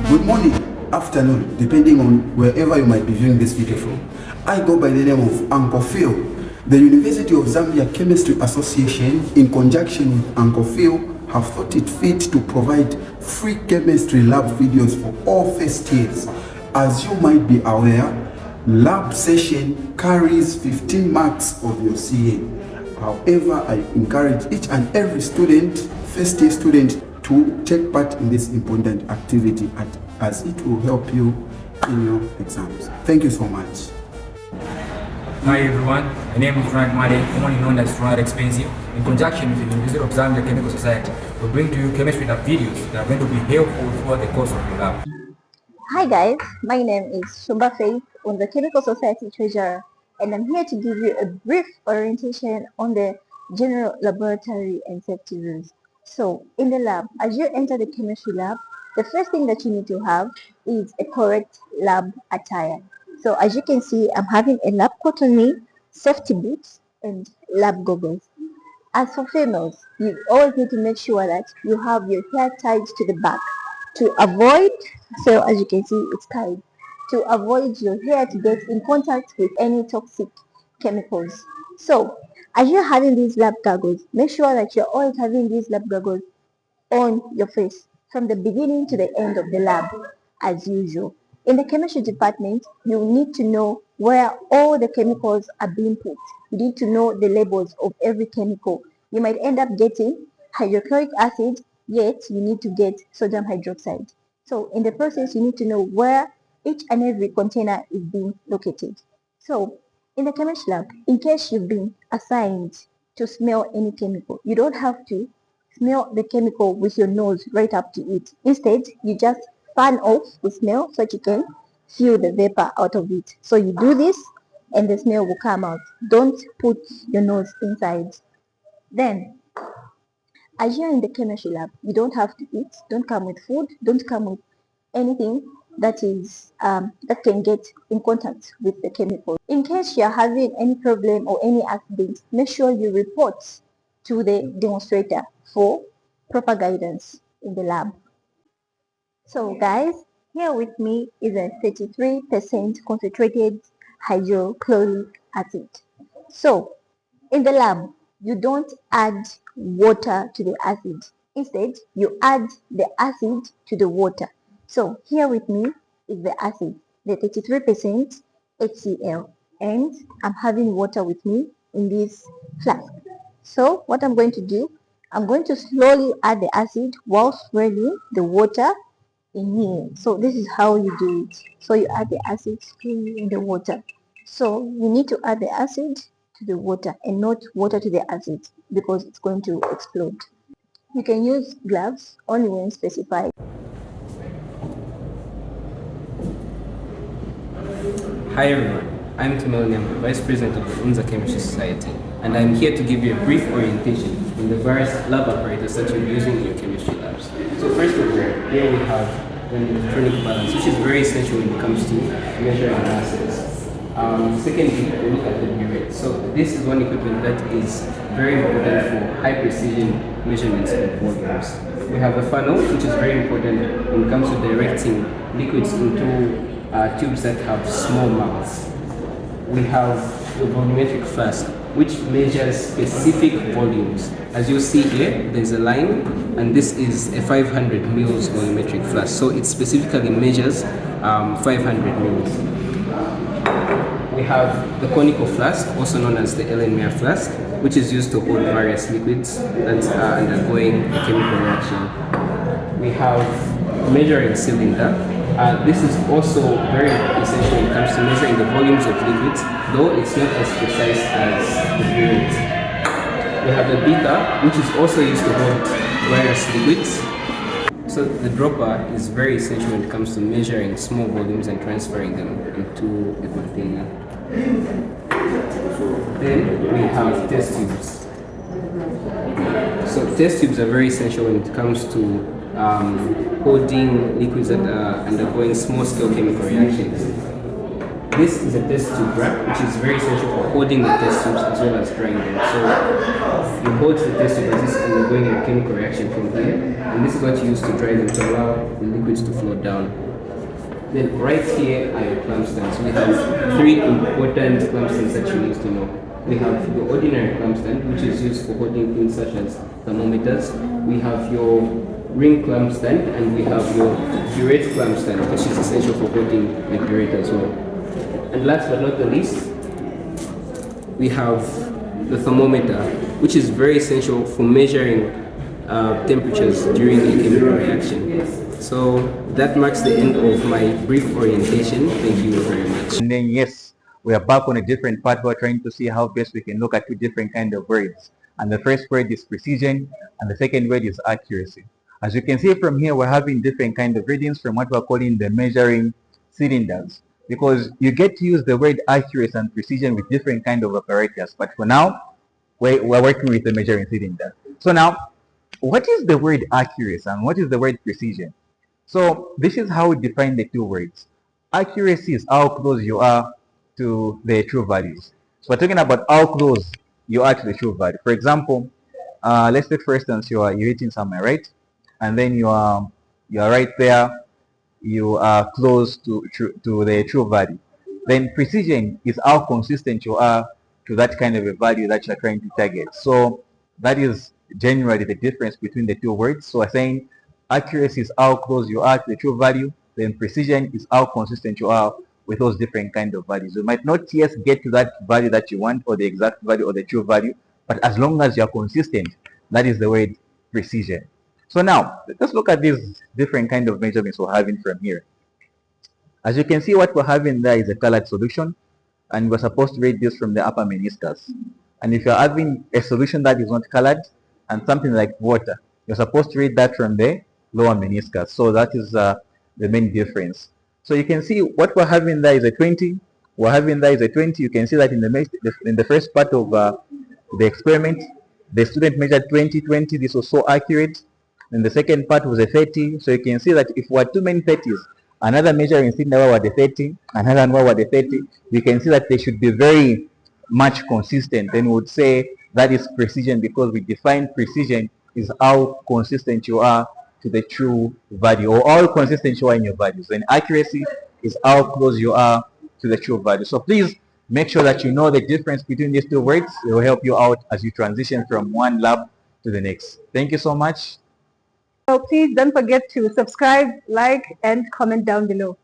Good morning, afternoon, depending on wherever you might be viewing this video from. I go by the name of Uncle Phil. The University of Zambia Chemistry Association, in conjunction with Uncle Phil, have thought it fit to provide free chemistry lab videos for all first years. As you might be aware, lab session carries 15 marks of your CA. However, I encourage each and every student, first year student, to take part in this important activity as it will help you in your exams. Thank you so much. Hi everyone, my name is Ronald Made, commonly known as Ronald Expensive. In conjunction with the University of Zambia Chemical Society, we bring to you chemistry lab videos that are going to be helpful throughout the course of the lab. Hi guys, my name is Shumba Faith, I'm the Chemical Society Treasurer, and I'm here to give you a brief orientation on the general laboratory and safety rules. So, in the lab, as you enter the chemistry lab, the first thing that you need to have is a correct lab attire. So, as you can see, I'm having a lab coat on me, safety boots, and lab goggles. As for females, you always need to make sure that you have your hair tied to the back to avoid, so as you can see, it's tied, to avoid your hair to get in contact with any toxic chemicals. So, as you're having these lab goggles, make sure that you're always having these lab goggles on your face from the beginning to the end of the lab, as usual. In the chemistry department, you need to know where all the chemicals are being put. You need to know the labels of every chemical. You might end up getting hydrochloric acid, yet you need to get sodium hydroxide. So in the process, you need to know where each and every container is being located. So in the chemistry lab, in case you've been assigned to smell any chemical, you don't have to smell the chemical with your nose right up to it. Instead, you just fan off the smell so that you can feel the vapor out of it. So you do this and the smell will come out. Don't put your nose inside. Then, as you're in the chemistry lab, you don't have to eat, don't come with food, don't come with anything that is that can get in contact with the chemical. In case you're having any problem or any accident, make sure you report to the demonstrator for proper guidance in the lab. So guys, here with me is a 33% concentrated hydrochloric acid. So in the lab, you don't add water to the acid. Instead, you add the acid to the water. So here with me is the acid, the 33% HCl, and I'm having water with me in this flask. So what I'm going to do, I'm going to slowly add the acid while spreading the water in here. So this is how you do it. So you add the acid slowly in the water. So you need to add the acid to the water and not water to the acid because it's going to explode. You can use gloves only when specified. Hi everyone, I'm Tumel Nyamba, Vice President of the UNZA Chemistry Society, and I'm here to give you a brief orientation in the various lab apparatus that you're using in your chemistry labs. So first of all, here we have an electronic balance, which is very essential when it comes to measuring acids. Secondly, we look at the burette. So this is one equipment that is very important for high precision measurements of volumes. We have a funnel, which is very important when it comes to directing liquids into tubes that have small mouths. We have the volumetric flask, which measures specific volumes. As you see here, there's a line, and this is a 500 mils volumetric flask. So it specifically measures 500 mils. We have the conical flask, also known as the Erlenmeyer flask, which is used to hold various liquids that are undergoing a chemical reaction. We have a measuring cylinder. This is also very essential when it comes to measuring the volumes of liquids, though it's not as precise as the burette. We have the beaker, which is also used to hold various liquids. So the dropper is very essential when it comes to measuring small volumes and transferring them into a container. Then we have test tubes. So test tubes are very essential when it comes to holding liquids that are undergoing small-scale chemical reactions. this is a test tube wrap, which is very essential for holding the test tubes as well as drying them. So you hold the test tube as this undergoing a chemical reaction from here, and this is what you use to dry them to allow the liquids to flow down. Then right here are your clamp stands. We have three important clamp stands that you need to know. We have your ordinary clamp stand, which is used for holding things such as thermometers. We have your ring clamp stand, and we have your burette clamp stand, which is essential for holding the burette as well. And last but not the least, we have the thermometer, which is very essential for measuring temperatures during a chemical reaction. So that marks the end of my brief orientation. Thank you very much. And then yes, we are back on a different part. We're trying to see how best we can look at two different kind of words. And the first word is precision, and the second word is accuracy. As you can see from here, we're having different kind of readings from what we're calling the measuring cylinders, because you get to use the word accuracy and precision with different kind of apparatus. But for now, we're working with the measuring cylinder. So now, what is the word accuracy and what is the word precision? So this is how we define the two words. Accuracy is how close you are to the true values. So we're talking about how close you are to the true value. For example, let's take for instance you're eating somewhere, right? And then you are right there, you are close to the true value. Then precision is how consistent you are to that kind of a value that you're trying to target. So that is generally the difference between the two words. So I'm saying accuracy is how close you are to the true value, then precision is how consistent you are with those different kind of values. You might not yet get to that value that you want, or the exact value or the true value, but as long as you're consistent, that is the word precision. So now, let's look at these different kind of measurements we're having from here. As you can see, what we're having there is a colored solution, and we're supposed to read this from the upper meniscus. And if you're having a solution that is not colored, and something like water, you're supposed to read that from the lower meniscus. So that is the main difference. So you can see what we're having there is a 20. We're having there is a 20. You can see that in the first part of the experiment, the student measured 20, 20. This was so accurate. And the second part was a 30. So you can see that if we had too many 30s, another measuring cylinder were the 30, another one were the 30, you can see that they should be very much consistent. Then we would say that is precision, because we define precision is how consistent you are to the true value, or how consistent you are in your values. And accuracy is how close you are to the true value. So please make sure that you know the difference between these two words. It will help you out as you transition from one lab to the next. Thank you so much. So please don't forget to subscribe, like, and comment down below.